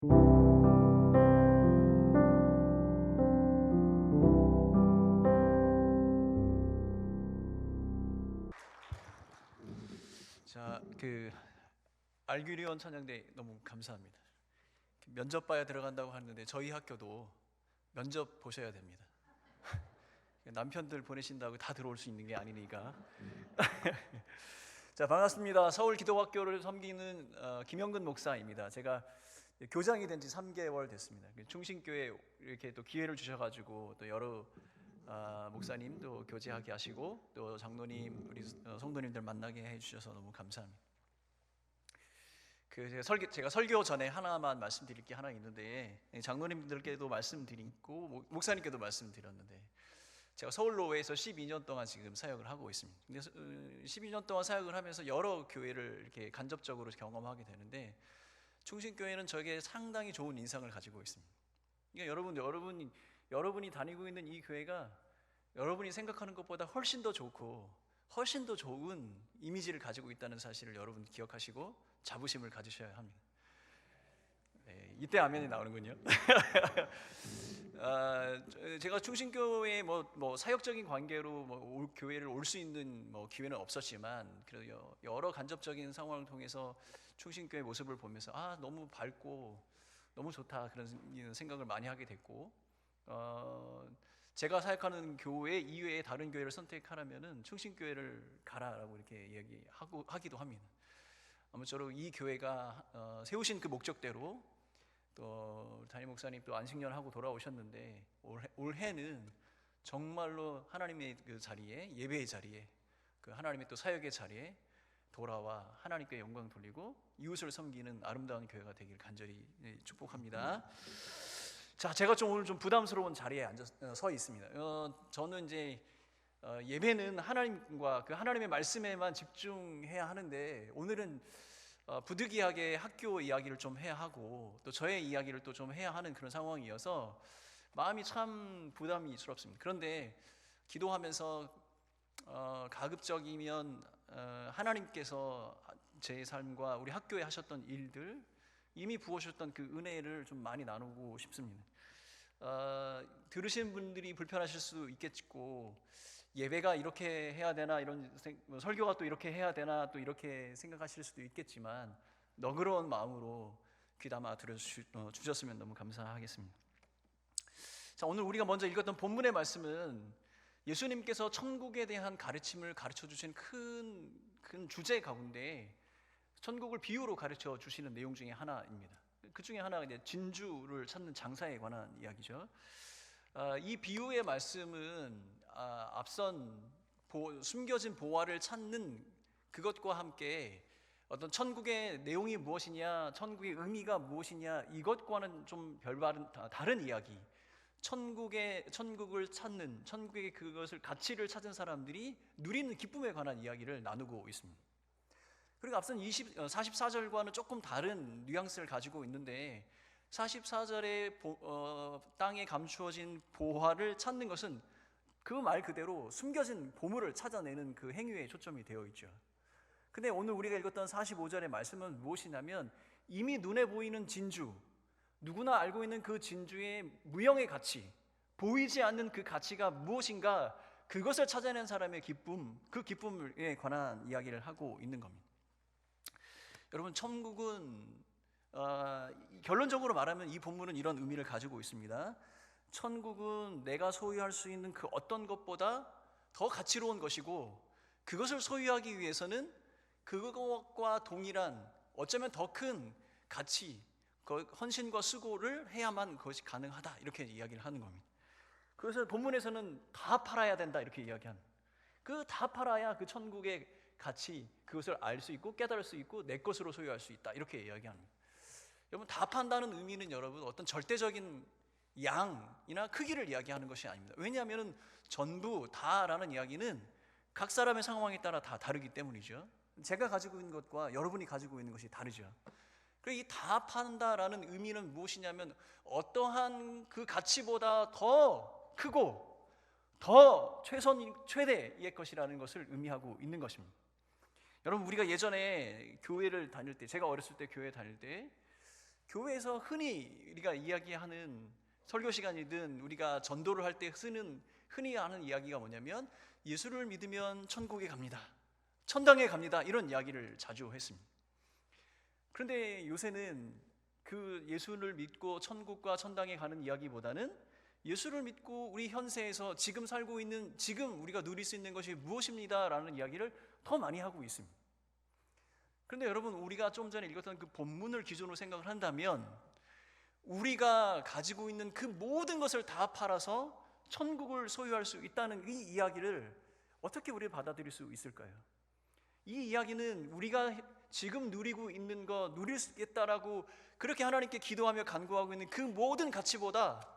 자, 알규리온 찬양대 너무 감사합니다. 면접 봐야 들어간다고 하는데 저희 학교도 면접 보셔야 됩니다. 남편들 보내신다고 다 들어올 수 있는 게 아니니까. 자, 반갑습니다. 서울 기독학교를 섬기는 김영근 목사입니다. 제가 교장이 된 지 3개월 됐습니다. 충신교회 이렇게 또 기회를 주셔가지고 또 여러 목사님도 교제하게 하시고 또 장로님, 우리 성도님들 만나게 해주셔서 너무 감사합니다. 제가 설교 전에 하나만 말씀드릴 게 하나 있는데, 장로님들께도 말씀드리고 목사님께도 말씀드렸는데, 제가 서울로회에서 12년 동안 지금 사역을 하고 있습니다. 근데 12년 동안 사역을 하면서 여러 교회를 이렇게 간접적으로 경험하게 되는데, 충신교회는 저에게 상당히 좋은 인상을 가지고 있습니다. 그러니까 여러분이 다니고 있는 이 교회가 여러분이 생각하는 것보다 훨씬 더 좋고 훨씬 더 좋은 이미지를 가지고 있다는 사실을 여러분 기억하시고 자부심을 가지셔야 합니다. 네, 이때 아멘이 나오는군요. 제가 충신교회에 사역적인 관계로 교회를 올 수 있는 기회는 없었지만, 그래도 여러 간접적인 상황을 통해서 충신교회 모습을 보면서 너무 밝고 너무 좋다, 그런 생각을 많이 하게 됐고, 제가 사역하는 교회 이외에 다른 교회를 선택하라면은 충신교회를 가라라고 이렇게 하기도 합니다. 아무쪼록 이 교회가 세우신 그 목적대로 또 담임 목사님 또 안식년 하고 돌아오셨는데, 올해는 정말로 하나님의 그 자리에, 예배의 자리에, 그 하나님의 또 사역의 자리에 돌아와 하나님께 영광 돌리고 이웃을 섬기는 아름다운 교회가 되길 간절히 축복합니다. 자, 제가 오늘 좀 부담스러운 자리에 서 있습니다. 저는 이제 예배는 하나님과 그 하나님의 말씀에만 집중해야 하는데, 오늘은 부득이하게 학교 이야기를 좀 해야 하고 또 저의 이야기를 또 좀 해야 하는 그런 상황이어서 마음이 참 부담스럽습니다. 그런데 기도하면서 가급적이면 하나님께서 제 삶과 우리 학교에 하셨던 일들, 이미 부어주셨던 그 은혜를 좀 많이 나누고 싶습니다. 들으신 분들이 불편하실 수 있겠고, 예배가 이렇게 해야 되나, 설교가 또 이렇게 해야 되나, 또 이렇게 생각하실 수도 있겠지만, 너그러운 마음으로 귀담아 들어주셨으면 너무 감사하겠습니다. 자, 오늘 우리가 먼저 읽었던 본문의 말씀은 예수님께서 천국에 대한 가르침을 가르쳐 주신 큰 주제 가운데 천국을 비유로 가르쳐 주시는 내용 중에 하나입니다. 그 중에 하나가 이제 진주를 찾는 장사에 관한 이야기죠. 이 비유의 말씀은 앞선 숨겨진 보화를 찾는 그것과 함께 어떤 천국의 내용이 무엇이냐, 천국의 의미가 무엇이냐, 이것과는 좀 별다른 다른 이야기, 천국을 찾는, 천국의 그것을 가치를 찾은 사람들이 누리는 기쁨에 관한 이야기를 나누고 있습니다. 그리고 앞선 44절과는 조금 다른 뉘앙스를 가지고 있는데, 44절에 땅에 감추어진 보화를 찾는 것은 그 말 그대로 숨겨진 보물을 찾아내는 그 행위에 초점이 되어 있죠. 근데 오늘 우리가 읽었던 45절의 말씀은 무엇이냐면, 이미 눈에 보이는 진주, 누구나 알고 있는 그 진주의 무형의 가치, 보이지 않는 그 가치가 무엇인가, 그것을 찾아낸 사람의 기쁨, 그 기쁨에 관한 이야기를 하고 있는 겁니다. 여러분, 천국은 결론적으로 말하면 이 본문은 이런 의미를 가지고 있습니다. 천국은 내가 소유할 수 있는 그 어떤 것보다 더 가치로운 것이고, 그것을 소유하기 위해서는 그것과 동일한, 어쩌면 더 큰 가치, 헌신과 수고를 해야만 그것이 가능하다, 이렇게 이야기를 하는 겁니다. 그래서 본문에서는 다 팔아야 된다, 이렇게 이야기합니다. 그 다 팔아야 그 천국의 가치, 그것을 알 수 있고 깨달을 수 있고 내 것으로 소유할 수 있다, 이렇게 이야기합니다. 여러분, 다 판다는 의미는 여러분 어떤 절대적인 양이나 크기를 이야기하는 것이 아닙니다. 왜냐하면 전부 다라는 이야기는 각 사람의 상황에 따라 다 다르기 때문이죠. 제가 가지고 있는 것과 여러분이 가지고 있는 것이 다르죠. 그리고 이 다 판다라는 의미는 무엇이냐면, 어떠한 그 가치보다 더 크고 더 최대의 것이라는 것을 의미하고 있는 것입니다. 여러분, 우리가 예전에 교회를 다닐 때, 제가 어렸을 때 교회 다닐 때 교회에서 흔히 우리가 이야기하는 설교 시간이든 우리가 전도를 할 때 흔히 하는 이야기가 뭐냐면 예수를 믿으면 천국에 갑니다, 천당에 갑니다, 이런 이야기를 자주 했습니다. 그런데 요새는 그 예수를 믿고 천국과 천당에 가는 이야기보다는 예수를 믿고 우리 현세에서 지금 살고 있는, 지금 우리가 누릴 수 있는 것이 무엇입니다 라는 이야기를 더 많이 하고 있습니다. 그런데 여러분, 우리가 좀 전에 읽었던 그 본문을 기준으로 생각을 한다면 우리가 가지고 있는 그 모든 것을 다 팔아서 천국을 소유할 수 있다는 이 이야기를 어떻게 우리가 받아들일 수 있을까요? 이 이야기는 우리가 지금 누리고 있는 것, 누릴 수 있겠다라고 그렇게 하나님께 기도하며 간구하고 있는 그 모든 가치보다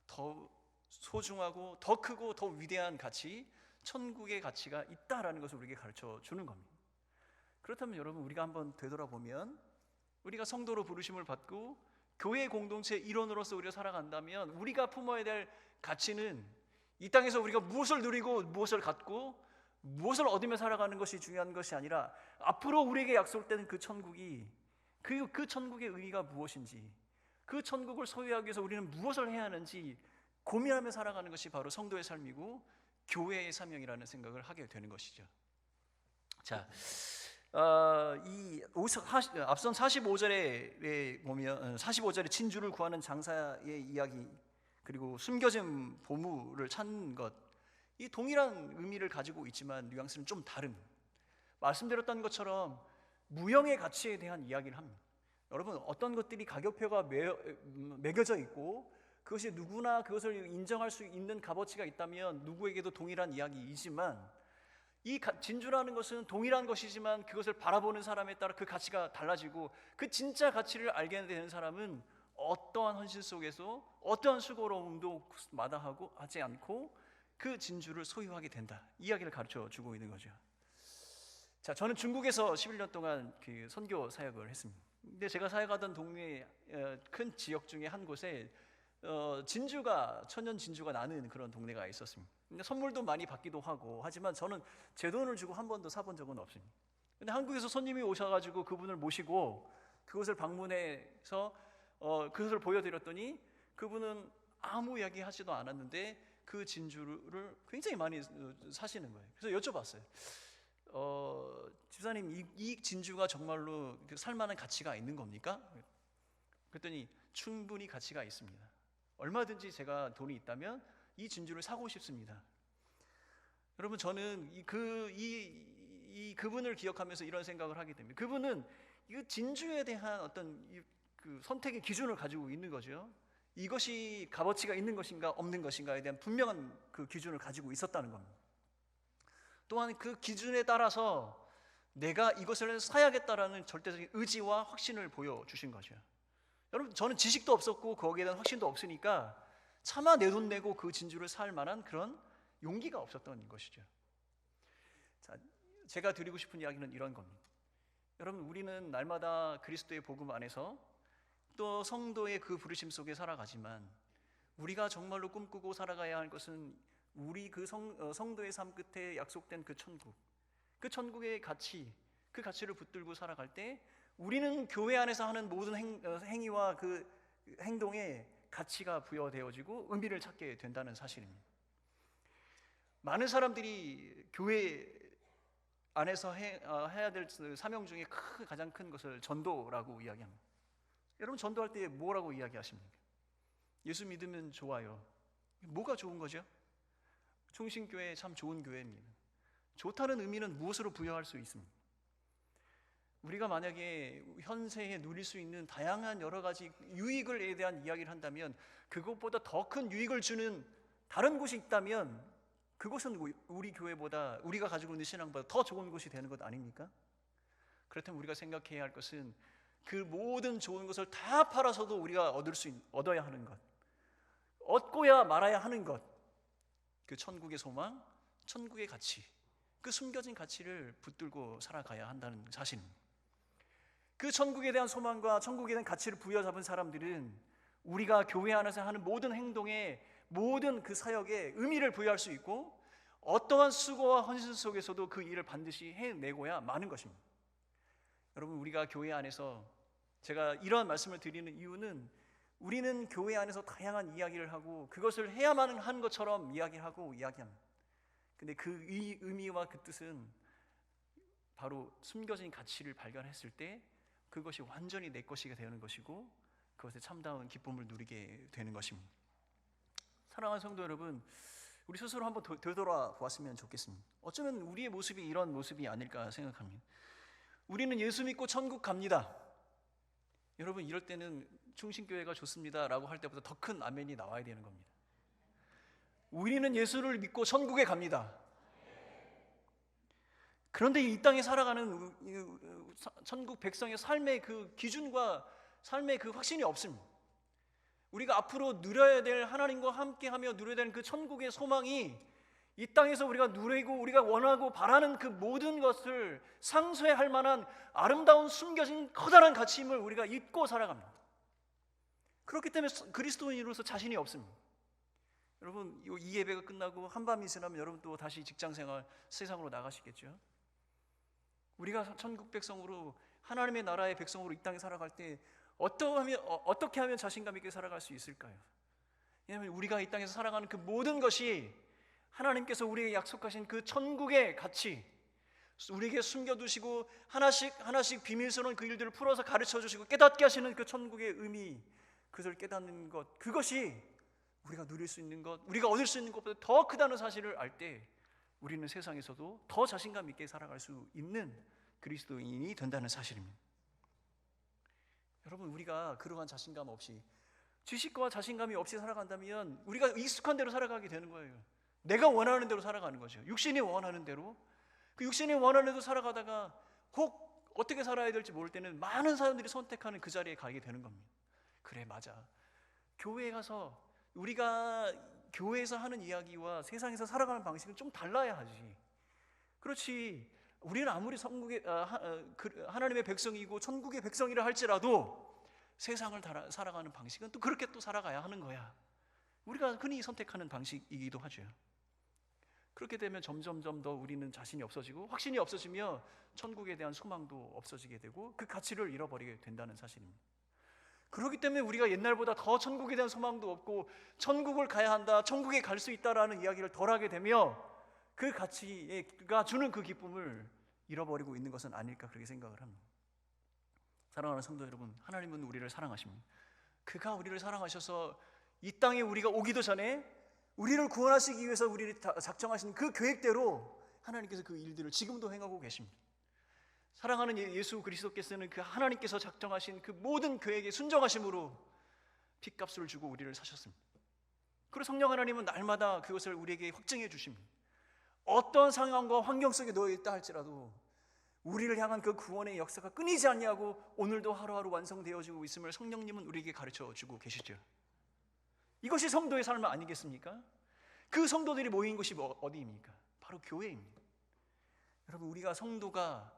더 소중하고 더 크고 더 위대한 가치, 천국의 가치가 있다라는 것을 우리에게 가르쳐 주는 겁니다. 그렇다면 여러분, 우리가 한번 되돌아보면 우리가 성도로 부르심을 받고 교회 공동체 일원으로서 우리가 살아간다면 우리가 품어야 될 가치는 이 땅에서 우리가 무엇을 누리고 무엇을 갖고 무엇을 얻으며 살아가는 것이 중요한 것이 아니라 앞으로 우리에게 약속된 그 천국이, 그 천국의 의미가 무엇인지, 그 천국을 소유하기 위해서 우리는 무엇을 해야 하는지 고민하며 살아가는 것이 바로 성도의 삶이고 교회의 사명이라는 생각을 하게 되는 것이죠. 자, 앞선 45절에 보면 45절에 진주를 구하는 장사의 이야기, 그리고 숨겨진 보물을 찾는 것, 이 동일한 의미를 가지고 있지만 뉘앙스는 좀 다릅니다. 말씀드렸던 것처럼 무형의 가치에 대한 이야기를 합니다. 여러분, 어떤 것들이 가격표가 매겨져 있고 그것이 누구나 그것을 인정할 수 있는 값어치가 있다면 누구에게도 동일한 이야기이지만, 이 진주라는 것은 동일한 것이지만 그것을 바라보는 사람에 따라 그 가치가 달라지고, 그 진짜 가치를 알게 되는 사람은 어떠한 헌신 속에서 어떠한 수고로움도 마다하고 하지 않고 그 진주를 소유하게 된다, 이야기를 가르쳐 주고 있는 거죠. 자, 저는 중국에서 11년 동안 그 선교 사역을 했습니다. 근데 제가 사역하던 동네 큰 지역 중에 한 곳에 천연 진주가 나는 그런 동네가 있었습니다. 근데 선물도 많이 받기도 하고 하지만 저는 제 돈을 주고 한 번도 사본 적은 없습니다. 근데 한국에서 손님이 오셔가지고 그분을 모시고 그곳을 방문해서 그것을 보여드렸더니 그분은 아무 이야기 하지도 않았는데 그 진주를 굉장히 많이 사시는 거예요. 그래서 여쭤봤어요. 집사님, 이 진주가 정말로 살만한 가치가 있는 겁니까? 그랬더니 충분히 가치가 있습니다. 얼마든지 제가 돈이 있다면 이 진주를 사고 싶습니다. 여러분, 저는 그분을 기억하면서 이런 생각을 하게 됩니다. 그분은 이 진주에 대한 어떤 그 선택의 기준을 가지고 있는 거죠. 이것이 값어치가 있는 것인가 없는 것인가에 대한 분명한 그 기준을 가지고 있었다는 겁니다. 또한 그 기준에 따라서 내가 이것을 사야겠다라는 절대적인 의지와 확신을 보여주신 거죠. 여러분, 저는 지식도 없었고 거기에 대한 확신도 없으니까 차마 내 돈 내고 그 진주를 살 만한 그런 용기가 없었던 것이죠. 자, 제가 드리고 싶은 이야기는 이런 겁니다. 여러분, 우리는 날마다 그리스도의 복음 안에서 또 성도의 그 부르심 속에 살아가지만 우리가 정말로 꿈꾸고 살아가야 할 것은 우리 그 성도의 삶 끝에 약속된 그 천국, 그 천국의 가치, 그 가치를 붙들고 살아갈 때 우리는 교회 안에서 하는 모든 행위와 그 행동에 가치가 부여되어지고 의미를 찾게 된다는 사실입니다. 많은 사람들이 교회 안에서 해야 될 사명 중에 가장 큰 것을 전도라고 이야기합니다. 여러분, 전도할 때 뭐라고 이야기하십니까? 예수 믿으면 좋아요. 뭐가 좋은 거죠? 충신교회 참 좋은 교회입니다. 좋다는 의미는 무엇으로 부여할 수 있습니까? 우리가 만약에 현세에 누릴 수 있는 다양한 여러 가지 유익에 대한 이야기를 한다면 그것보다 더 큰 유익을 주는 다른 곳이 있다면 그것은 우리 교회보다, 우리가 가지고 있는 신앙보다 더 좋은 곳이 되는 것 아닙니까? 그렇다면 우리가 생각해야 할 것은 그 모든 좋은 것을 다 팔아서도 우리가 얻어야 하는 것, 얻고야 말아야 하는 것, 그 천국의 소망, 천국의 가치, 그 숨겨진 가치를 붙들고 살아가야 한다는 사실입니다. 그 천국에 대한 소망과 천국에 대한 가치를 부여잡은 사람들은 우리가 교회 안에서 하는 모든 행동에, 모든 그 사역에 의미를 부여할 수 있고 어떠한 수고와 헌신 속에서도 그 일을 반드시 해내고야 마는 것입니다. 여러분, 우리가 교회 안에서 제가 이러한 말씀을 드리는 이유는 우리는 교회 안에서 다양한 이야기를 하고 그것을 해야만 하는 것처럼 이야기하고 이야기합니다. 근데 그 의미와 그 뜻은 바로 숨겨진 가치를 발견했을 때 그것이 완전히 내 것이 되는 것이고 그것에 참다운 기쁨을 누리게 되는 것입니다. 사랑하는 성도 여러분, 우리 스스로 한번 되돌아보았으면 좋겠습니다. 어쩌면 우리의 모습이 이런 모습이 아닐까 생각합니다. 우리는 예수 믿고 천국 갑니다. 여러분, 이럴 때는 충신교회가 좋습니다 라고 할 때보다 더 큰 아멘이 나와야 되는 겁니다. 우리는 예수를 믿고 천국에 갑니다. 그런데 이 땅에 살아가는 천국 백성의 삶의 그 기준과 삶의 그 확신이 없습니다. 우리가 앞으로 누려야 될, 하나님과 함께하며 누려야 될 그 천국의 소망이 이 땅에서 우리가 누리고 우리가 원하고 바라는 그 모든 것을 상쇄할 만한 아름다운 숨겨진 커다란 가치임을 우리가 잊고 살아갑니다. 그렇기 때문에 그리스도인으로서 자신이 없습니다. 여러분, 이 예배가 끝나고 한밤이 지나면 여러분 또 다시 직장생활 세상으로 나가시겠죠. 우리가 천국 백성으로 하나님의 나라의 백성으로 이 땅에 살아갈 때 어떻게 하면 자신감 있게 살아갈 수 있을까요? 왜냐하면 우리가 이 땅에서 살아가는 그 모든 것이 하나님께서 우리에게 약속하신 그 천국의 가치, 우리에게 숨겨두시고 하나씩 비밀스러운 그 일들을 풀어서 가르쳐주시고 깨닫게 하시는 그 천국의 의미, 그것을 깨닫는 것, 그것이 우리가 누릴 수 있는 것, 우리가 얻을 수 있는 것보다 더 크다는 사실을 알 때 우리는 세상에서도 더 자신감 있게 살아갈 수 있는 그리스도인이 된다는 사실입니다. 여러분, 우리가 그러한 자신감 없이, 지식과 자신감이 없이 살아간다면 우리가 익숙한 대로 살아가게 되는 거예요. 내가 원하는 대로 살아가는 거죠. 육신이 원하는 대로. 그 육신이 원하는 대로 살아가다가 혹 어떻게 살아야 될지 모를 때는 많은 사람들이 선택하는 그 자리에 가게 되는 겁니다. 그래, 맞아. 교회에 가서 우리가 교회에서 하는 이야기와 세상에서 살아가는 방식은 좀 달라야 하지. 그렇지, 우리는 아무리 하나님의 백성이고 천국의 백성이라 할지라도 세상을 살아가는 방식은 또 그렇게 또 살아가야 하는 거야. 우리가 흔히 선택하는 방식이기도 하죠. 그렇게 되면 점점 더 우리는 자신이 없어지고 확신이 없어지며 천국에 대한 소망도 없어지게 되고 그 가치를 잃어버리게 된다는 사실입니다. 그렇기 때문에 우리가 옛날보다 더 천국에 대한 소망도 없고 천국을 가야 한다, 천국에 갈 수 있다라는 이야기를 덜하게 되며 그 가치가 주는 그 기쁨을 잃어버리고 있는 것은 아닐까, 그렇게 생각을 합니다. 사랑하는 성도 여러분, 하나님은 우리를 사랑하십니다. 그가 우리를 사랑하셔서 이 땅에 우리가 오기도 전에 우리를 구원하시기 위해서 우리를 작정하신 그 계획대로 하나님께서 그 일들을 지금도 행하고 계십니다. 사랑하는 예수 그리스도께서는 그 하나님께서 작정하신 그 모든 계획에 순종하심으로 핏값을 주고 우리를 사셨습니다. 그리고 성령 하나님은 날마다 그것을 우리에게 확증해 주십니다. 어떤 상황과 환경 속에 놓여 있다 할지라도 우리를 향한 그 구원의 역사가 끊이지 않냐고 오늘도 하루하루 완성되어지고 있음을 성령님은 우리에게 가르쳐 주고 계시죠. 이것이 성도의 삶 아니겠습니까? 그 성도들이 모인 곳이 어디입니까? 바로 교회입니다. 여러분, 우리가 성도가,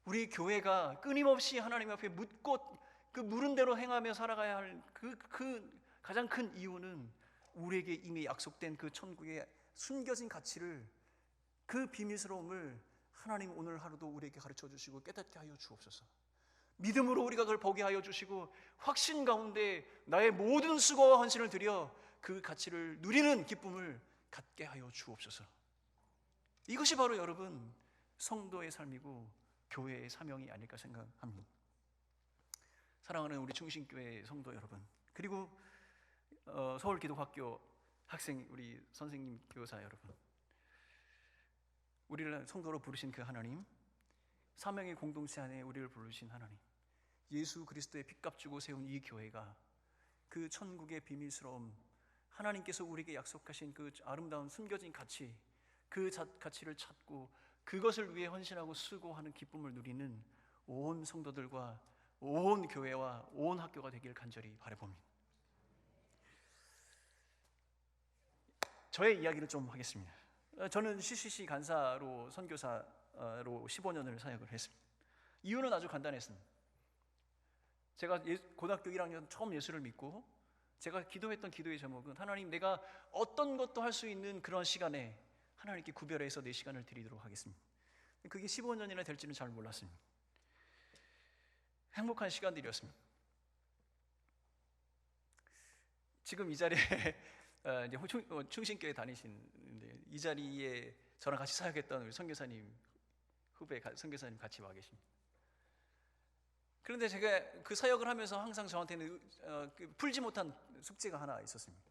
우리 교회가 끊임없이 하나님 앞에 묻고 그 물은 대로 행하며 살아가야 할 그 가장 큰 이유는 우리에게 이미 약속된 그 천국의 숨겨진 가치를, 그 비밀스러움을 하나님 오늘 하루도 우리에게 가르쳐 주시고 깨닫게 하여 주옵소서. 믿음으로 우리가 그걸 보게 하여 주시고 확신 가운데 나의 모든 수고와 헌신을 들여 그 가치를 누리는 기쁨을 갖게 하여 주옵소서. 이것이 바로 여러분 성도의 삶이고 교회의 사명이 아닐까 생각합니다. 사랑하는 우리 충신교회 성도 여러분, 그리고 서울기독학교 학생 우리 선생님 교사 여러분, 우리를 성도로 부르신 그 하나님, 사명의 공동체 안에 우리를 부르신 하나님, 예수 그리스도의 핏값 주고 세운 이 교회가 그 천국의 비밀스러움, 하나님께서 우리에게 약속하신 그 아름다운 숨겨진 가치, 그 가치를 찾고 그것을 위해 헌신하고 수고하는 기쁨을 누리는 온 성도들과 온 교회와 온 학교가 되길 간절히 바라봅니다. 저의 이야기를 좀 하겠습니다. 저는 CCC 간사로 선교사로 15년을 사역을 했습니다. 이유는 아주 간단했습니다. 제가 고등학교 1학년 처음 예수를 믿고 제가 기도했던 기도의 제목은, 하나님, 내가 어떤 것도 할 수 있는 그런 시간에 하나님께 구별해서 내 시간을 드리도록 하겠습니다. 그게 15년이나 될지는 잘 몰랐습니다. 행복한 시간들이었습니다. 지금 이 자리에 이제 충신교회 다니시는데 이 자리에 저랑 같이 사역했던 우리 선교사님 후배 선교사님 같이 와 계십니다. 그런데 제가 그 사역을 하면서 항상 저한테는 풀지 못한 숙제가 하나 있었습니다.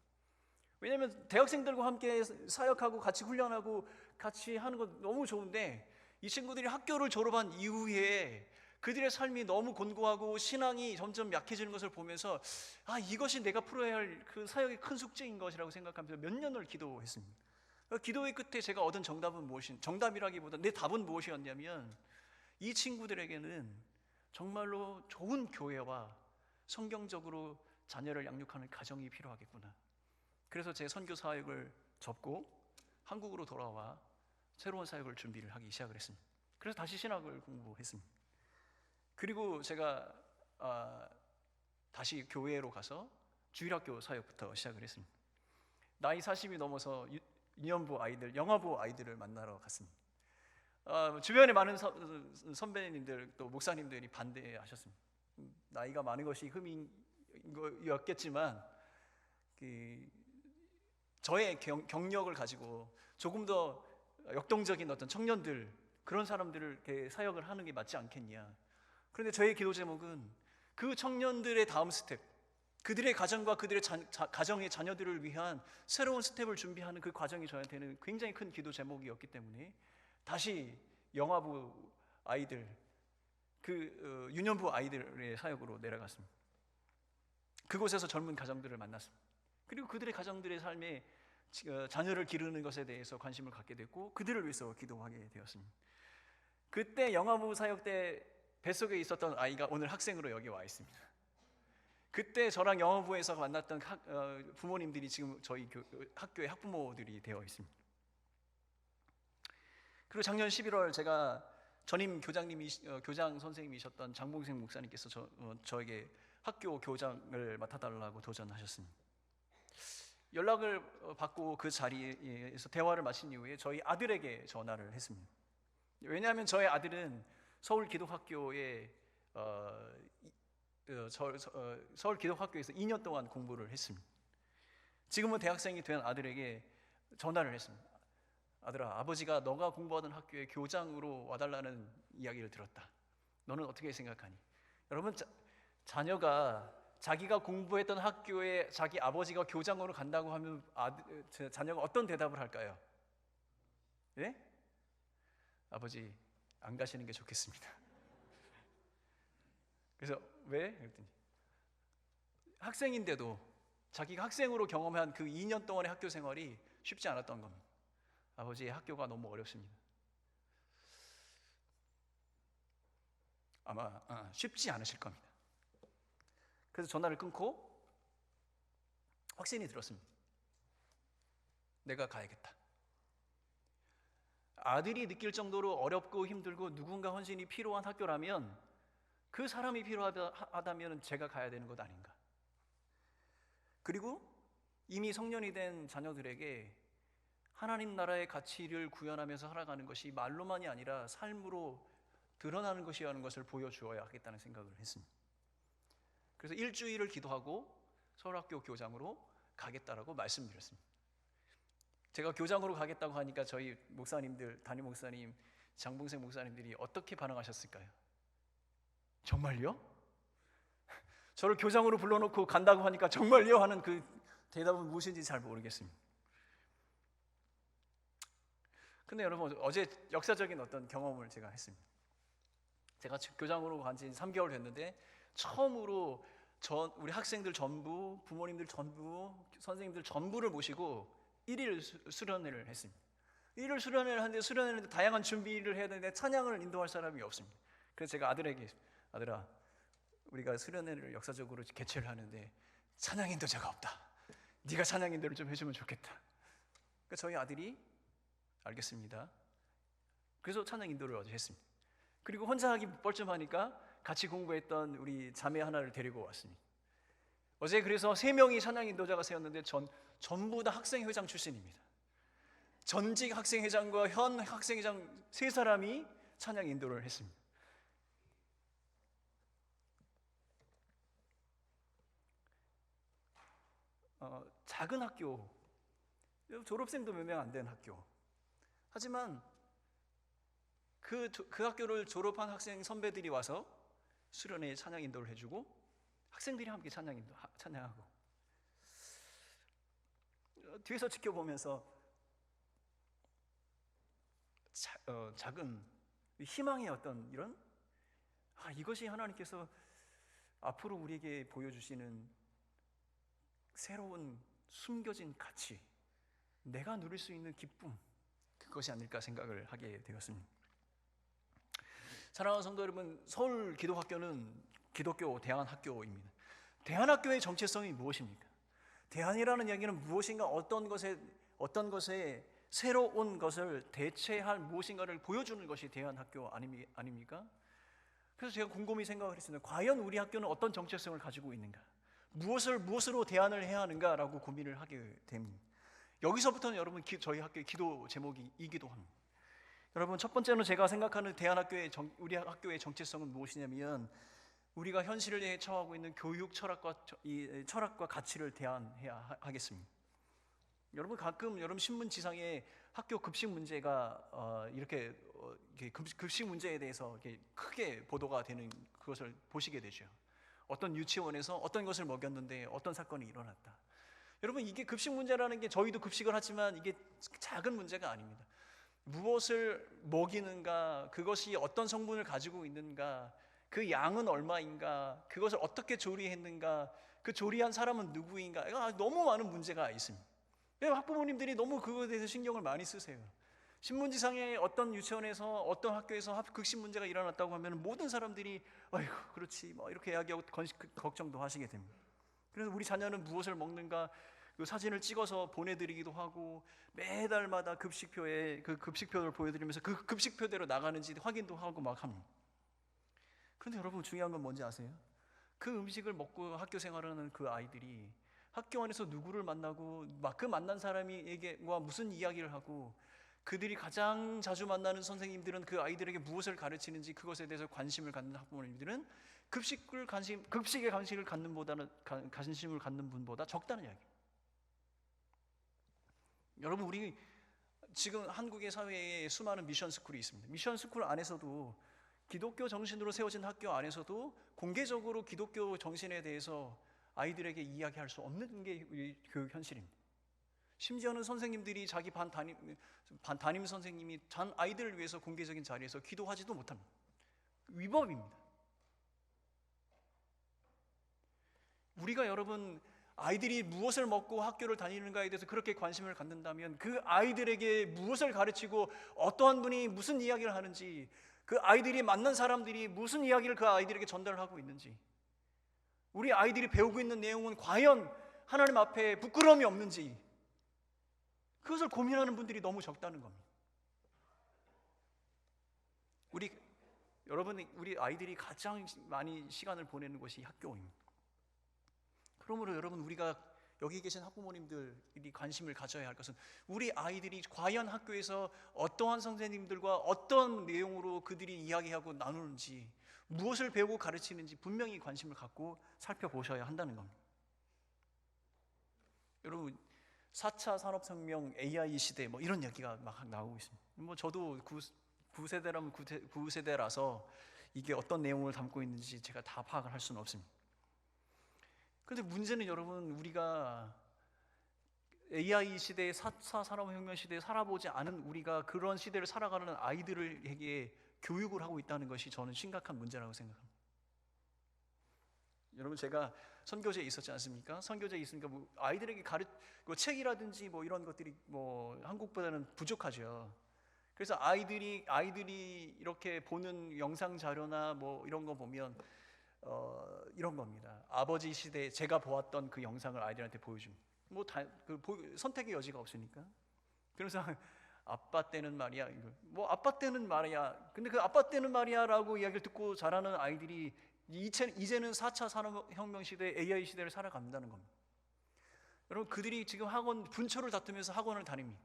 왜냐하면 대학생들과 함께 사역하고 같이 훈련하고 같이 하는 건 너무 좋은데 이 친구들이 학교를 졸업한 이후에 그들의 삶이 너무 곤고하고 신앙이 점점 약해지는 것을 보면서 이것이 내가 풀어야 할 그 사역의 큰 숙제인 것이라고 생각하면서 몇 년을 기도했습니다. 기도의 끝에 제가 얻은 정답이라기보다 내 답은 무엇이었냐면 이 친구들에게는 정말로 좋은 교회와 성경적으로 자녀를 양육하는 가정이 필요하겠구나. 그래서 제 선교 사역을 접고 한국으로 돌아와 새로운 사역을 준비를 하기 시작을 했습니다. 그래서 다시 신학을 공부했습니다. 그리고 제가 다시 교회로 가서 주일학교 사역부터 시작을 했습니다. 나이 40이 넘어서 유년부 아이들, 영아부 아이들을 만나러 갔습니다. 주변에 많은 선배님들 또 목사님들이 반대하셨습니다. 나이가 많은 것이 흠인 거였겠지만 저의 경력을 가지고 조금 더 역동적인 어떤 청년들, 그런 사람들을 이렇게 사역을 하는 게 맞지 않겠냐. 그런데 저의 기도 제목은 그 청년들의 다음 스텝, 그들의 가정과 그들의 가정의 자녀들을 위한 새로운 스텝을 준비하는 그 과정이 저한테는 굉장히 큰 기도 제목이었기 때문에 다시 영아부 아이들, 그 유년부 아이들의 사역으로 내려갔습니다. 그곳에서 젊은 가정들을 만났습니다. 그리고 그들의 가정들의 삶에 자녀를 기르는 것에 대해서 관심을 갖게 됐고 그들을 위해서 기도하게 되었습니다. 그때 영아부 사역 때 뱃속에 있었던 아이가 오늘 학생으로 여기 와 있습니다. 그때 저랑 영어부에서 만났던 부모님들이 지금 저희 학교의 학부모들이 되어 있습니다. 그리고 작년 11월 제가 전임 교장 선생님이셨던 장봉생 목사님께서 저에게 학교 교장을 맡아달라고 도전하셨습니다. 연락을 받고 그 자리에서 대화를 마친 이후에 저희 아들에게 전화를 했습니다. 왜냐하면 저희 아들은 서울 기독학교에 서울 기독학교에서 2년 동안 공부를 했습니다. 지금은 대학생이 된 아들에게 전화를 했습니다. 아들아, 아버지가 너가 공부하던 학교에 교장으로 와달라는 이야기를 들었다. 너는 어떻게 생각하니? 여러분, 자녀가 자기가 공부했던 학교에 자기 아버지가 교장으로 간다고 하면 자녀가 어떤 대답을 할까요? 예? 아버지, 안 가시는 게 좋겠습니다. 그래서 왜? 그랬더니 학생인데도 자기가 학생으로 경험한 그 2년 동안의 학교 생활이 쉽지 않았던 겁니다. 아버지, 학교가 너무 어렵습니다. 아마 쉽지 않으실 겁니다. 그래서 전화를 끊고 확신이 들었습니다. 내가 가야겠다. 아들이 느낄 정도로 어렵고 힘들고 누군가 헌신이 필요한 학교라면 그 사람이 필요하다면 제가 가야 되는 것 아닌가. 그리고 이미 성년이 된 자녀들에게 하나님 나라의 가치를 구현하면서 살아가는 것이 말로만이 아니라 삶으로 드러나는 것이라는 것을 보여주어야 하겠다는 생각을 했습니다. 그래서 일주일을 기도하고 서울학교 교장으로 가겠다라고 말씀드렸습니다. 제가 교장으로 가겠다고 하니까 저희 목사님들, 담임 목사님, 장봉생 목사님들이 어떻게 반응하셨을까요? 정말요? 저를 교장으로 불러놓고 간다고 하니까 정말요? 하는 그 대답은 무엇인지 잘 모르겠습니다. 근데 여러분, 어제 역사적인 어떤 경험을 제가 했습니다. 제가 교장으로 간 지 3개월 됐는데 처음으로 우리 학생들 전부, 부모님들 전부, 선생님들 전부를 모시고 1일 수련회를 했습니다. 1일 수련회를 하는데 수련회는 다양한 준비를 해야 되는데 찬양을 인도할 사람이 없습니다. 그래서 제가 아들에게, 아들아, 우리가 수련회를 역사적으로 개최를 하는데 찬양 인도자가 없다. 네가 찬양 인도를 좀 해주면 좋겠다. 그러니까 저희 아들이 알겠습니다. 그래서 찬양 인도를 어제 했습니다. 그리고 혼자 하기 뻘쭘하니까 같이 공부했던 우리 자매 하나를 데리고 왔습니다. 어제 그래서 3명이 찬양 인도자가 세웠는데 전부 다 학생회장 출신입니다. 전직 학생회장과 현 학생회장 3사람이 찬양 인도를 했습니다. 작은 학교, 졸업생도 몇 명 안 된 학교. 하지만 그 학교를 졸업한 학생 선배들이 와서 수련회 찬양 인도를 해주고 학생들이 함께 찬양하고 뒤에서 지켜보면서 작은 희망의 어떤 이런 이것이 하나님께서 앞으로 우리에게 보여주시는 새로운 숨겨진 가치, 내가 누릴 수 있는 기쁨, 그것이 아닐까 생각을 하게 되었습니다. 사랑하는 성도 여러분, 서울 기독학교는 기독교 대안학교입니다. 대안학교의 정체성이 무엇입니까? 대안이라는 이야기는 무엇인가 어떤 것에 새로운 것을 대체할 무엇인가를 보여주는 것이 대안학교 아닙니까? 그래서 제가 곰곰이 생각을 했습니다. 과연 우리 학교는 어떤 정체성을 가지고 있는가? 무엇으로 대안을 해야 하는가라고 고민을 하게 됩니다. 여기서부터는 여러분 저희 학교의 기도 제목이기도 합니다. 여러분, 첫 번째는 제가 생각하는 우리 학교의 정체성은 무엇이냐면 우리가 현실에 처하고 있는 교육 철학과 가치를 대안해야 하겠습니다. 여러분, 가끔 여러분 신문지상에 학교 급식 문제가 이렇게 급식 문제에 대해서 이렇게 크게 보도가 되는 그것을 보시게 되죠. 어떤 유치원에서 어떤 것을 먹였는데 어떤 사건이 일어났다. 여러분, 이게 급식 문제라는 게 저희도 급식을 하지만 이게 작은 문제가 아닙니다. 무엇을 먹이는가, 그것이 어떤 성분을 가지고 있는가, 그 양은 얼마인가, 그것을 어떻게 조리했는가, 그 조리한 사람은 누구인가, 너무 많은 문제가 있습니다. 학부모님들이 너무 그거에 대해서 신경을 많이 쓰세요. 신문지상에 어떤 유치원에서 어떤 학교에서 급식 문제가 일어났다고 하면 모든 사람들이 아이고 그렇지 뭐 이렇게 이야기하고 걱정도 하시게 됩니다. 그래서 우리 자녀는 무엇을 먹는가 그 사진을 찍어서 보내드리기도 하고 매달마다 그 급식표를 보여드리면서 그 급식표대로 나가는지 확인도 하고 막 합니다. 그런데 여러분, 중요한 건 뭔지 아세요? 그 음식을 먹고 학교 생활하는 그 아이들이 학교 안에서 누구를 만나고 그 만난 사람에게와 무슨 이야기를 하고 그들이 가장 자주 만나는 선생님들은 그 아이들에게 무엇을 가르치는지 그것에 대해서 관심을 갖는 학부모님들은 급식에 관심을 갖는 분보다 적다는 이야기예요. 여러분, 우리 지금 한국의 사회에 수많은 미션 스쿨이 있습니다. 미션 스쿨 안에서도 기독교 정신으로 세워진 학교 안에서도 공개적으로 기독교 정신에 대해서 아이들에게 이야기할 수 없는 게 우리 교육 현실입니다. 심지어는 선생님들이 자기 담임 선생님이 아이들을 위해서 공개적인 자리에서 기도하지도 못합니다. 위법입니다. 우리가 여러분 아이들이 무엇을 먹고 학교를 다니는가에 대해서 그렇게 관심을 갖는다면 그 아이들에게 무엇을 가르치고 어떠한 분이 무슨 이야기를 하는지, 그 아이들이 만난 사람들이 무슨 이야기를 그 아이들에게 전달하고 있는지, 우리 아이들이 배우고 있는 내용은 과연 하나님 앞에 부끄러움이 없는지, 그것을 고민하는 분들이 너무 적다는 겁니다. 우리 아이들이 가장 많이 시간을 보내는 곳이 학교입니다. 그러므로 여러분, 우리가 여기 계신 학부모님들이 관심을 가져야 할 것은 우리 아이들이 과연 학교에서 어떠한 선생님들과 어떤 내용으로 그들이 이야기하고 나누는지, 무엇을 배우고 가르치는지 분명히 관심을 갖고 살펴보셔야 한다는 겁니다. 여러분, 4차 산업혁명, AI 시대 뭐 이런 얘기가 막 나오고 있습니다. 뭐 저도 9세대라면 9세대라서 이게 어떤 내용을 담고 있는지 제가 다 파악을 할 수는 없습니다. 그런데 문제는 여러분, 우리가 AI 시대의 4차 산업혁명 시대에 살아보지 않은 우리가 그런 시대를 살아가는 아이들에게 교육을 하고 있다는 것이 저는 심각한 문제라고 생각합니다. 여러분, 제가 선교제에 있었지 않습니까? 선교제에 있으니까 뭐 아이들에게 책이라든지 뭐 이런 것들이 뭐 한국보다는 부족하죠. 그래서 아이들이 이렇게 보는 영상 자료나 뭐 이런 거 보면 이런 겁니다. 아버지 시대에 제가 보았던 그 영상을 아이들한테 보여줍니다. 뭐 선택의 여지가 없으니까. 그래서 아빠 때는 말이야. 뭐 아빠 때는 말이야. 근데 그 아빠 때는 말이야라고 이야기를 듣고 자라는 아이들이 이제는 4차 산업혁명 시대, AI 시대를 살아간다는 겁니다. 여러분, 그들이 지금 분초를 다투면서 학원을 다닙니다.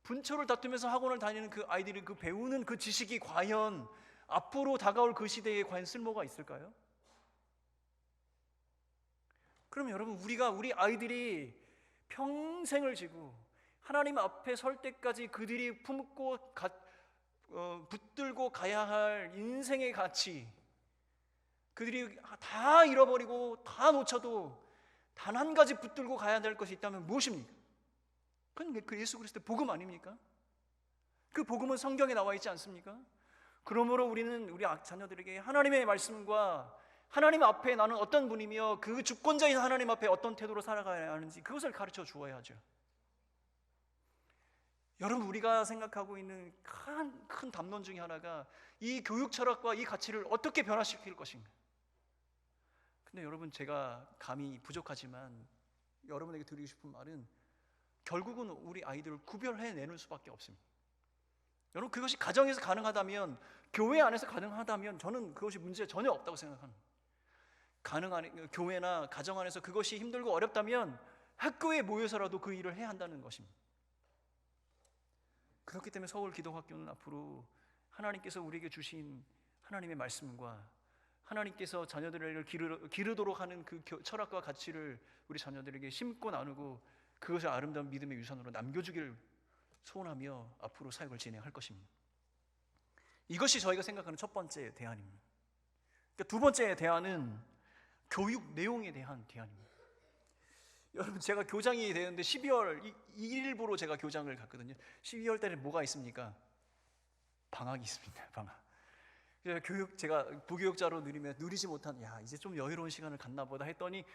분초를 다투면서 학원을 다니는 그 아이들이 그 배우는 그 지식이 과연 앞으로 다가올 그 시대에 과연 쓸모가 있을까요? 그러면 여러분, 우리 아이들이 평생을 지고 하나님 앞에 설 때까지 그들이 품고 붙들고 가야 할 인생의 가치, 그들이 다 잃어버리고 다 놓쳐도 단 한 가지 붙들고 가야 될 것이 있다면 무엇입니까? 그건 그 예수 그리스도의 복음 아닙니까? 그 복음은 성경에 나와 있지 않습니까? 그러므로 우리는 우리 자녀들에게 하나님의 말씀과 하나님 앞에 나는 어떤 분이며 그 주권자인 하나님 앞에 어떤 태도로 살아가야 하는지 그것을 가르쳐 주어야 하죠. 여러분, 우리가 생각하고 있는 큰 담론 중에 하나가 이 교육 철학과 이 가치를 어떻게 변화시킬 것인가. 근데 여러분, 제가 감이 부족하지만 여러분에게 드리고 싶은 말은 결국은 우리 아이들을 구별해내는 수밖에 없습니다. 여러분, 그것이 가정에서 가능하다면, 교회 안에서 가능하다면 저는 그것이 문제 전혀 없다고 생각합니다. 교회나 가정 안에서 그것이 힘들고 어렵다면 학교에 모여서라도 그 일을 해야 한다는 것입니다. 그렇기 때문에 서울 기독학교는 앞으로 하나님께서 우리에게 주신 하나님의 말씀과 하나님께서 자녀들에게 기르도록 하는 그 철학과 가치를 우리 자녀들에게 심고 나누고 그것을 아름다운 믿음의 유산으로 남겨주기를 소원하며 앞으로 사역을 진행할 것입니다. 이것이 저희가 생각하는 첫 번째 대안입니다. 그러니까 두 번째 대안은 교육 내용에 대한 대안입니다. 여러분, 제가 교장이 되는데 12월 1일부로 제가 교장을 갔거든요. 12월 달에 뭐가 있습니까? 방학이 있습니다. 방학. 제가 부교육자로 누리지 못한, 이제 좀 여유로운 시간을 갖나 보다 했더니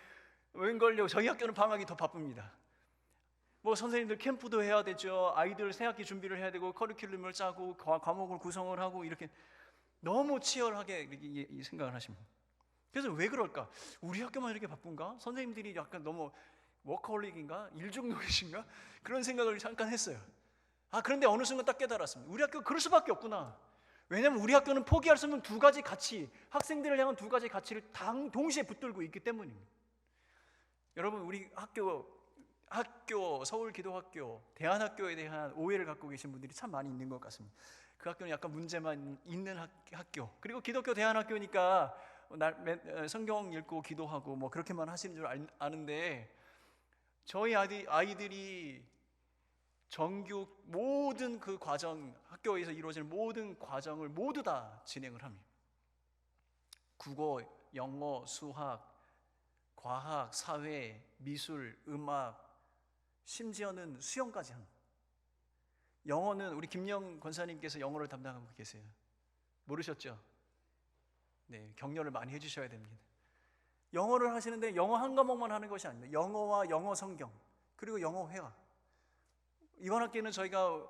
웬걸요, 저희 학교는 방학이 더 바쁩니다. 뭐 선생님들 캠프도 해야 되죠. 아이들 새학기 준비를 해야 되고 커리큘럼을 짜고 과목을 구성을 하고 이렇게 너무 치열하게 생각을 하십니다. 그래서 왜 그럴까? 우리 학교만 이렇게 바쁜가? 선생님들이 약간 너무 워커홀릭인가? 일중독이신가? 그런 생각을 잠깐 했어요. 그런데 어느 순간 딱 깨달았습니다. 우리 학교 그럴 수밖에 없구나. 왜냐하면 우리 학교는 포기할 수 없는 두 가지 가치, 학생들을 향한 두 가지 가치를 동시에 붙들고 있기 때문입니다. 여러분, 우리 학교 서울 기독학교, 대안학교에 대한 오해를 갖고 계신 분들이 참 많이 있는 것 같습니다. 그 학교는 약간 문제만 있는 학교, 그리고 기독교 대안학교니까 성경 읽고 기도하고 뭐 그렇게만 하시는 줄 아는데, 저희 아이들이 정규 모든 그 과정, 학교에서 이루어지는 모든 과정을 모두 다 진행을 합니다. 국어, 영어, 수학, 과학, 사회, 미술, 음악, 심지어는 수영까지 합니다. 영어는 우리 김영 권사님께서 영어를 담당하고 계세요. 모르셨죠? 네, 격려를 많이 해주셔야 됩니다. 영어를 하시는데 영어 한 과목만 하는 것이 아닙니다. 영어와 영어 성경, 그리고 영어 회화. 이번 학기에는 저희가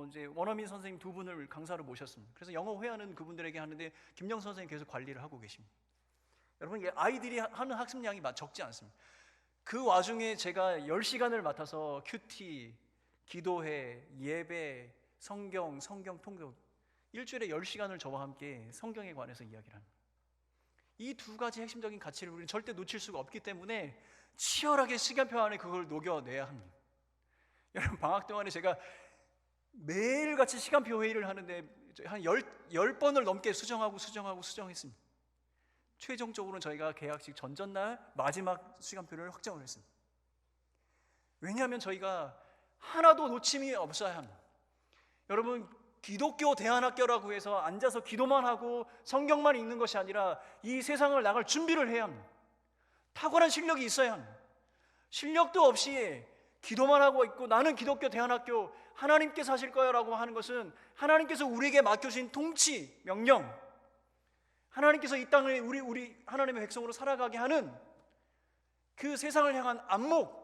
이제 원어민 선생님 두 분을 강사로 모셨습니다. 그래서 영어 회화는 그분들에게 하는데 김영 선생님 계속 관리를 하고 계십니다. 여러분, 아이들이 하는 학습량이 적지 않습니다. 그 와중에 제가 10시간을 맡아서 큐티, 기도회, 예배, 성경 통독, 일주일에 10시간을 저와 함께 성경에 관해서 이야기를 합니다. 이 두 가지 핵심적인 가치를 우리는 절대 놓칠 수가 없기 때문에 치열하게 시간표 안에 그걸 녹여내야 합니다. 여러분, 방학 동안에 제가 매일같이 시간표 회의를 하는데 한 10번을 넘게 수정했습니다. 최종적으로는 저희가 개학식 전전날 마지막 시간표를 확정을 했습니다. 왜냐하면 저희가 하나도 놓침이 없어야 합니다. 여러분, 기독교 대안학교라고 해서 앉아서 기도만 하고 성경만 읽는 것이 아니라 이 세상을 나갈 준비를 해야 합니다. 탁월한 실력이 있어야 합니다. 실력도 없이 기도만 하고 있고 나는 기독교 대안학교 하나님께서 하실 거야 라고 하는 것은 하나님께서 우리에게 맡겨주신 통치, 명령, 하나님께서 이 땅을 우리 하나님의 백성으로 살아가게 하는 그 세상을 향한 안목,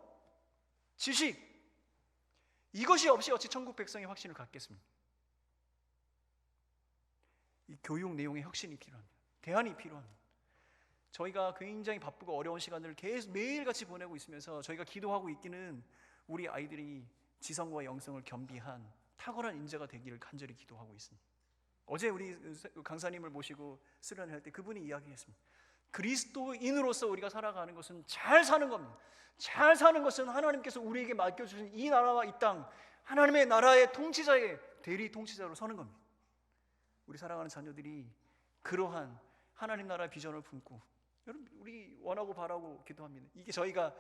지식, 이것이 없이 어찌 천국 백성의 확신을 갖겠습니까? 이 교육 내용의 혁신이 필요합니다. 대안이 필요합니다. 저희가 굉장히 바쁘고 어려운 시간들을 계속 매일같이 보내고 있으면서 저희가 기도하고 있기는 우리 아이들이 지성과 영성을 겸비한 탁월한 인재가 되기를 간절히 기도하고 있습니다. 어제 우리 강사님을 모시고 수련할 때 그분이 이야기했습니다. 그리스도인으로서 우리가 살아가는 것은 잘 사는 겁니다. 잘 사는 것은 하나님께서 우리에게 맡겨주신 이 나라와 이 땅, 하나님의 나라의 통치자의 대리 통치자로 서는 겁니다. 우리 사랑하는 자녀들이 그러한 하나님 나라의 비전을 품고 여러분, 우리 원하고 바라고 기도합니다. 이게 저희가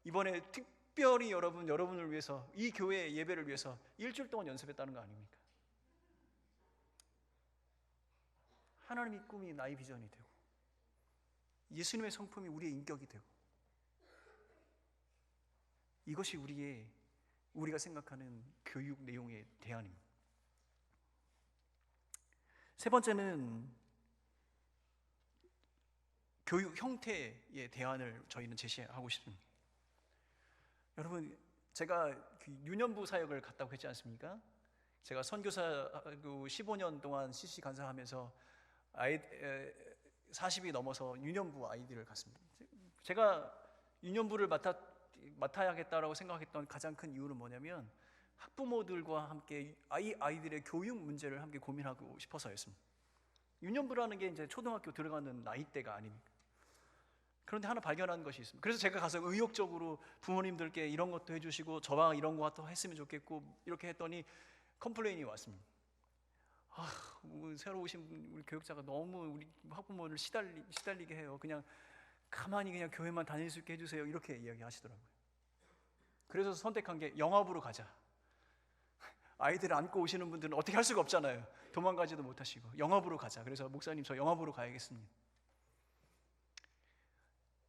이번에 특별히 여러분을 위해서, 이 교회 예배를 위해서 일주일 동안 연습했다는 거 아닙니까? 하나님의 꿈이 나의 비전이 되고, 예수님의 성품이 우리의 인격이 되고, 이것이 우리가 생각하는 교육 내용의 대안입니다. 세 번째는 교육 형태의 대안을 저희는 제시하고 싶습니다. 여러분, 제가 유년부 사역을 갔다고 했지 않습니까? 제가 선교사 15년 동안 CC 간사하면서 40이 넘어서 유년부 아이들을 갔습니다. 제가 유년부를 맡아야겠다라고 생각했던 가장 큰 이유는 뭐냐면, 학부모들과 함께 아이들의 교육 문제를 함께 고민하고 싶어서였습니다. 유년부라는 게 이제 초등학교 들어가는 나이대가 아닙니까? 그런데 하나 발견한 것이 있습니다. 그래서 제가 가서 의욕적으로 부모님들께 이런 것도 해주시고 저방 이런 것도 했으면 좋겠고 이렇게 했더니 컴플레인이 왔습니다. 새로 오신 우리 교육자가 너무 우리 학부모를 시달리게 해요. 그냥 가만히 그냥 교회만 다닐 수 있게 해주세요. 이렇게 이야기하시더라고요. 그래서 선택한 게 영업으로 가자. 아이들 안고 오시는 분들은 어떻게 할 수가 없잖아요. 도망가지도 못하시고 영업으로 가자. 그래서 목사님, 저 영업으로 가야겠습니다.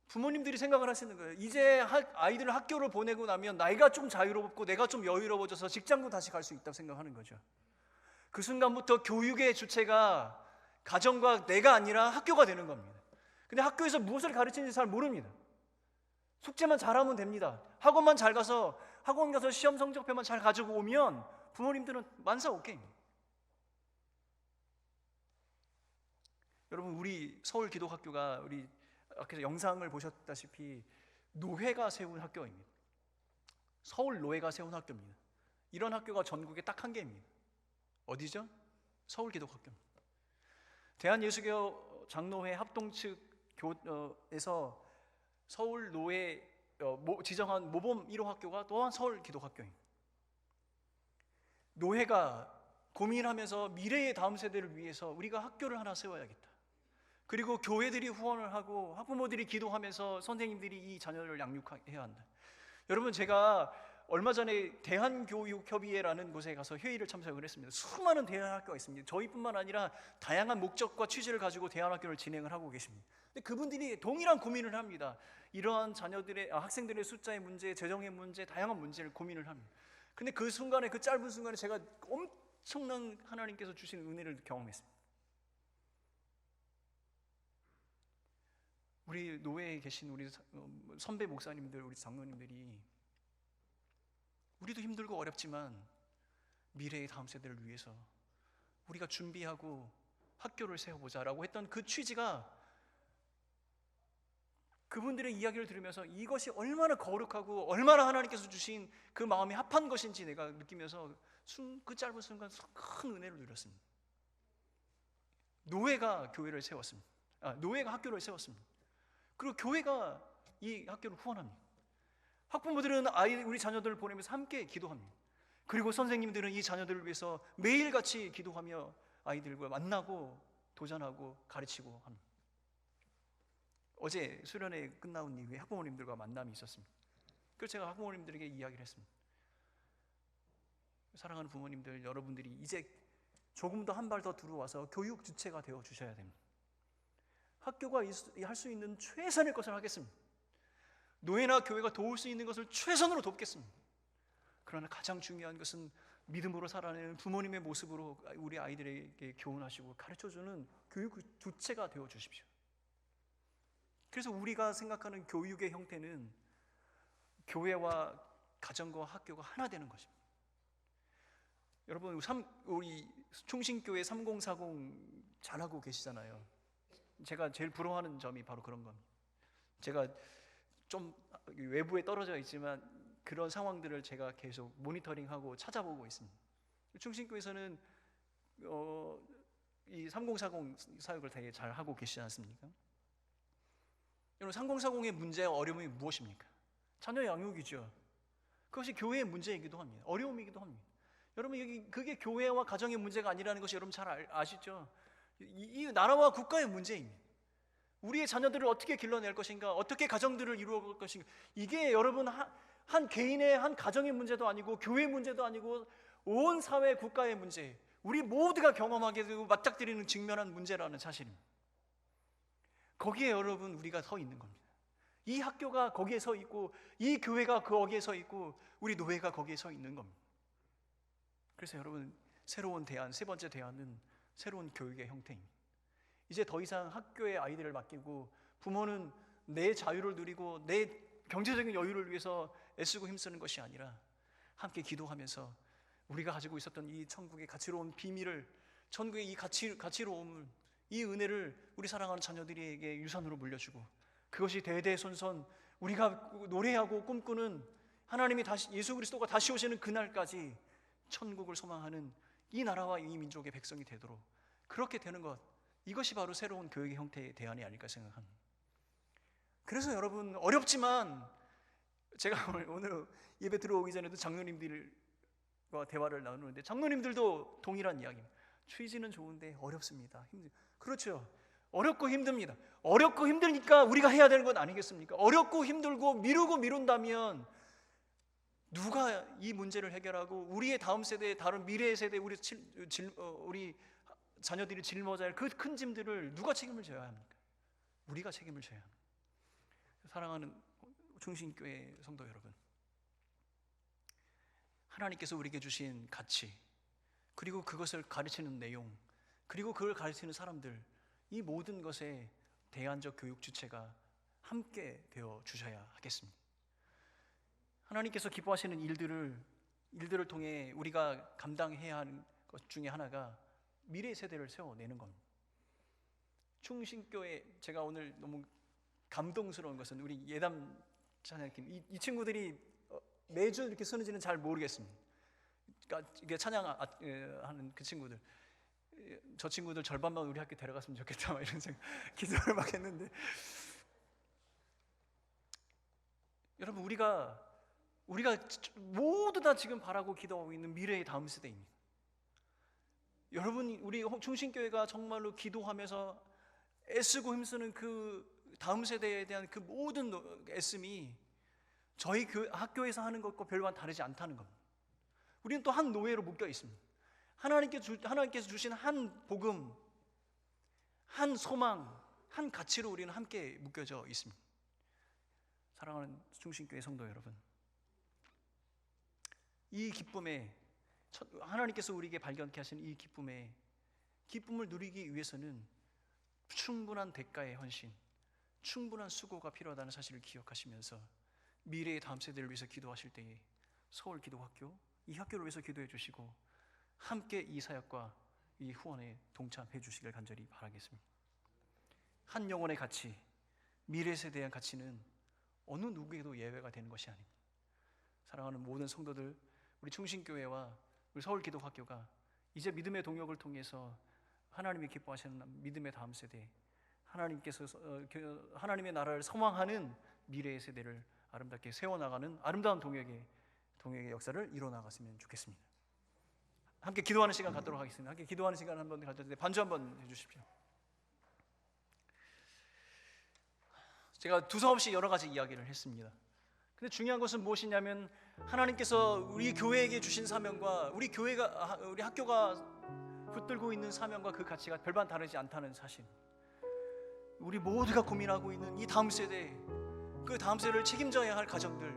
부모님들이 생각을 하시는 거예요. 이제 아이들을 학교를 보내고 나면 나이가 좀 자유롭고 내가 좀 여유로워져서 직장도 다시 갈 수 있다고 생각하는 거죠. 그 순간부터 교육의 주체가 가정과 내가 아니라 학교가 되는 겁니다. 근데 학교에서 무엇을 가르치는지 잘 모릅니다. 숙제만 잘하면 됩니다. 학원 가서 시험 성적표만 잘 가지고 오면 부모님들은 만사 오케이입니다. 여러분, 우리 서울 기독학교가 우리 앞에서 영상을 보셨다시피 노회가 세운 학교입니다. 서울 노회가 세운 학교입니다. 이런 학교가 전국에 딱 한 개입니다. 어디죠? 서울 기독학교입니다. 대한예수교 장로회 합동 측에서 서울 노회 지정한 모범 1호 학교가 또한 서울 기독학교입니다. 노회가 고민하면서 미래의 다음 세대를 위해서 우리가 학교를 하나 세워야겠다. 그리고 교회들이 후원을 하고 학부모들이 기도하면서 선생님들이 이 자녀를 양육해야 한다. 여러분, 제가 얼마 전에 대한교육협의회라는 곳에 가서 회의를 참석을 했습니다. 수많은 대안학교가 있습니다. 저희뿐만 아니라 다양한 목적과 취지를 가지고 대안학교를 진행을 하고 계십니다. 근데 그분들이 동일한 고민을 합니다. 이러한 학생들의 숫자의 문제, 재정의 문제, 다양한 문제를 고민을 합니다. 근데 그 짧은 순간에 제가 엄청난 하나님께서 주신 은혜를 경험했습니다. 우리 노회에 계신 우리 선배 목사님들, 우리 장로님들이 우리도 힘들고 어렵지만 미래의 다음 세대를 위해서 우리가 준비하고 학교를 세워보자라고 했던 그 취지가, 그분들의 이야기를 들으면서 이것이 얼마나 거룩하고 얼마나 하나님께서 주신 그 마음이 합한 것인지 내가 느끼면서 그 짧은 순간 큰 은혜를 누렸습니다. 노회가 교회를 세웠습니다. 노회가 학교를 세웠습니다. 그리고 교회가 이 학교를 후원합니다. 학부모들은 우리 자녀들을 보내면서 함께 기도합니다. 그리고 선생님들은 이 자녀들을 위해서 매일같이 기도하며 아이들과 만나고 도전하고 가르치고 합니다. 어제 수련회 끝나온 이후에 학부모님들과 만남이 있었습니다. 그래서 제가 학부모님들에게 이야기를 했습니다. 사랑하는 부모님들, 여러분들이 이제 조금 더 한 발 더 들어와서 교육 주체가 되어 주셔야 됩니다. 학교가 할 수 있는 최선의 것을 하겠습니다. 노예나 교회가 도울 수 있는 것을 최선으로 돕겠습니다. 그러나 가장 중요한 것은 믿음으로 살아내는 부모님의 모습으로 우리 아이들에게 교훈하시고 가르쳐주는 교육 주체가 되어 주십시오. 그래서 우리가 생각하는 교육의 형태는 교회와 가정과 학교가 하나 되는 것입니다. 여러분, 우리 충신교회 3040 잘하고 계시잖아요. 제가 제일 부러워하는 점이 바로 그런 겁니다. 제가 좀 외부에 떨어져 있지만 그런 상황들을 제가 계속 모니터링하고 찾아보고 있습니다. 충신교회에서는 이 3040 사역을 되게 잘 하고 계시지 않습니까? 여러분, 3040의 문제와 어려움이 무엇입니까? 자녀 양육이죠. 그것이 교회의 문제이기도 합니다. 어려움이기도 합니다. 여러분, 그게 교회와 가정의 문제가 아니라는 것이 여러분 잘 아시죠? 이 나라와 국가의 문제입니다. 우리의 자녀들을 어떻게 길러낼 것인가, 어떻게 가정들을 이루어갈 것인가. 이게 여러분 한 개인의 한 가정의 문제도 아니고 교회의 문제도 아니고 온 사회 국가의 문제, 우리 모두가 경험하게 되고 맞닥뜨리는 직면한 문제라는 사실입니다. 거기에 여러분 우리가 서 있는 겁니다. 이 학교가 거기에 서 있고 이 교회가 거기에 서 있고 우리 노예가 거기에 서 있는 겁니다. 그래서 여러분 새로운 대안, 세 번째 대안은 새로운 교육의 형태입니다. 이제 더 이상 학교에 아이들을 맡기고 부모는 내 자유를 누리고 내 경제적인 여유를 위해서 애쓰고 힘쓰는 것이 아니라 함께 기도하면서 우리가 가지고 있었던 이 천국의 가치로운 비밀을, 천국의 이 가치로움을, 이 은혜를 우리 사랑하는 자녀들에게 유산으로 물려주고, 그것이 대대손손 우리가 노래하고 꿈꾸는 하나님이 다시, 예수 그리스도가 다시 오시는 그날까지 천국을 소망하는 이 나라와 이 민족의 백성이 되도록 그렇게 되는 것, 이것이 바로 새로운 교육의 형태의 대안이 아닐까 생각합니다. 그래서 여러분 어렵지만, 제가 오늘 예배 들어오기 전에도 장로님들과 대화를 나누는데 장로님들도 동일한 이야기입니다. 취지는 좋은데 어렵습니다. 그렇죠. 어렵고 힘듭니다. 어렵고 힘드니까 우리가 해야 되는 건 아니겠습니까? 어렵고 힘들고 미루고 미룬다면 누가 이 문제를 해결하고 우리의 다음 세대, 다른 미래의 세대, 우리 자녀들이 짊어져야 할 그 큰 짐들을 누가 책임을 져야 합니까? 우리가 책임을 져야 합니다. 사랑하는 충신교회 성도 여러분, 하나님께서 우리에게 주신 가치, 그리고 그것을 가르치는 내용, 그리고 그걸 가르치는 사람들, 이 모든 것에 대안적 교육 주체가 함께 되어 주셔야 하겠습니다. 하나님께서 기뻐하시는 일들을 통해 우리가 감당해야 하는 것 중에 하나가 미래 세대를 세워내는 겁니다. 충신교회, 제가 오늘 너무 감동스러운 것은 우리 예담 찬양팀, 이 친구들이 매주 이렇게 서는지는 잘 모르겠습니다. 그러니까 이게 찬양하는 그 친구들, 저 친구들 절반만 우리 학교 데려갔으면 좋겠다 막 이런 생각, 기도를 막 했는데, 여러분 우리가 모두 다 지금 바라고 기도하고 있는 미래의 다음 세대입니다. 여러분, 우리 충신교회가 정말로 기도하면서 애쓰고 힘쓰는 그 다음 세대에 대한 그 모든 애씀이 저희 학교에서 하는 것과 별반 다르지 않다는 겁니다. 우리는 또 한 노예로 묶여 있습니다. 하나님께서 주신 한 복음, 한 소망, 한 가치로 우리는 함께 묶여져 있습니다. 사랑하는 충신교회 성도 여러분, 이 기쁨에, 하나님께서 우리에게 발견케 하신 이 기쁨을 누리기 위해서는 충분한 대가의 헌신, 충분한 수고가 필요하다는 사실을 기억하시면서 미래의 다음 세대를 위해서 기도하실 때에 서울기도학교, 이 학교를 위해서 기도해 주시고 함께 이 사역과 이 후원에 동참해 주시길 간절히 바라겠습니다. 한 영혼의 가치, 미래 세대에 대한 가치는 어느 누구에도 예외가 되는 것이 아닙니다. 사랑하는 모든 성도들, 우리 충신교회와 우리 서울기도학교가 이제 믿음의 동역을 통해서 하나님이 기뻐하시는 믿음의 다음 세대, 하나님께서 하나님의 나라를 소망하는 미래의 세대를 아름답게 세워나가는 아름다운 동역의 역사를 이뤄나갔으면 좋겠습니다. 함께 기도하는 시간 갖도록 하겠습니다. 함께 기도하는 시간 한번 가졌는데 반주 한번 해주십시오. 제가 두서없이 여러 가지 이야기를 했습니다. 근데 중요한 것은 무엇이냐면, 하나님께서 우리 교회에게 주신 사명과 우리 학교가 붙들고 있는 사명과 그 가치가 별반 다르지 않다는 사실. 우리 모두가 고민하고 있는 이 다음 세대, 그 다음 세대를 책임져야 할 가정들,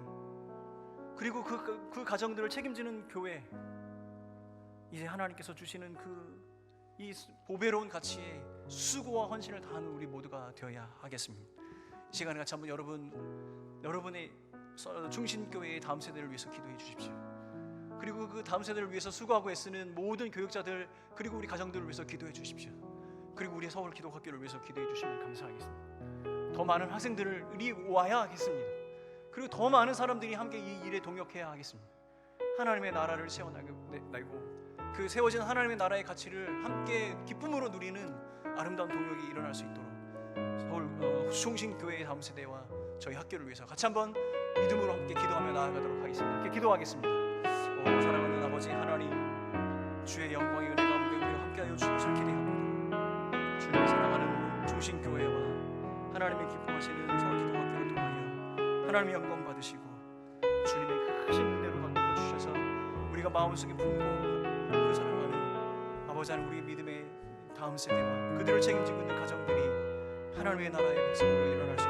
그리고 그 가정들을 책임지는 교회, 이제 하나님께서 주시는 이 보배로운 가치에 수고와 헌신을 다하는 우리 모두가 되어야 하겠습니다. 이 시간에 같이 한번 여러분의 충신교회의 다음 세대를 위해서 기도해 주십시오. 그리고 그 다음 세대를 위해서 수고하고 애쓰는 모든 교육자들, 그리고 우리 가정들을 위해서 기도해 주십시오. 그리고 우리 서울기도학교를 위해서 기도해 주시면 감사하겠습니다. 더 많은 학생들이 와야 하겠습니다. 그리고 더 많은 사람들이 함께 이 일에 동역해야 하겠습니다. 하나님의 나라를 세워나가고 그 세워진 하나님의 나라의 가치를 함께 기쁨으로 누리는 아름다운 동역이 일어날 수 있도록 서울 충신교회의 다음 세대와 저희 학교를 위해서 같이 한번 믿음으로 함께 기도하며 나아가도록 하겠습니다. 함께 기도하겠습니다. 사랑하는 아버지 하나님, 주의 영광의 은혜 가운데 우리가 함께하여 주옵소서 기대합니다. 주님의 사랑하는 충신교회와 하나님의 기뻐하시는 서울기도학교를 통하여 하나님의 영광 받으시고 주님의 크신 은혜로 덮여 주셔서 우리가 마음속에 품고 그 사랑하는 아버지 하나님, 우리 믿음의 다음 세대와 그들을 책임지고 있는 가정들이 하나님의 나라의 백성으로 일어날 수